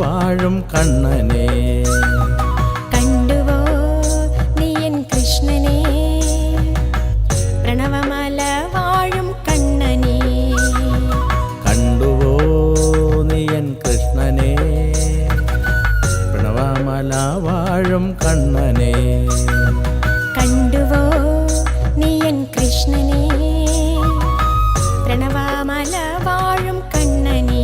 വാഴും കണ്ണനെ. കണ്ടുവോ നീയൻ കൃഷ്ണനെ, പ്രണവമല വാഴും കണ്ണനെ. കണ്ടുവോ നീയൻ കൃഷ്ണനെ, പ്രണവമല വാഴും കണ്ണനെ. കണ്ടുവോ നീയൻ കൃഷ്ണനെ, പ്രണവമല വാഴും കണ്ണനെ.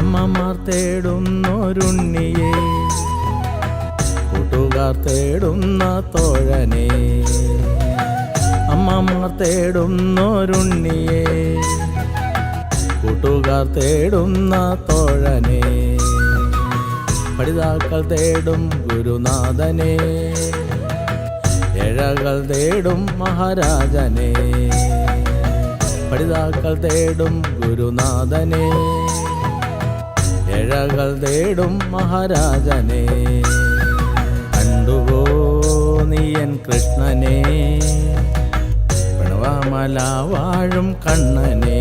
അമ്മമാർ തേടുന്നൊരുണ്ണിയെ, കൂട്ടുകാർ തേടുന്ന തോഴനെ. അമ്മമാർ തേടുന്നൊരുണ്ണിയെ, കൂട്ടുകാർ തേടുന്ന തോഴനെ. പഠിതാക്കൾ തേടും ഗുരുനാഥനെ, ഏഴകൾ തേടും മഹാരാജനെ. പഠിതാക്കൾ തേടും ഗുരുനാഥനെ, ഏഴകൾ തേടും മഹാരാജനെ. കണ്ടുവോ നീയൻ കൃഷ്ണനെ, പ്രണവമല വാഴും കണ്ണനെ.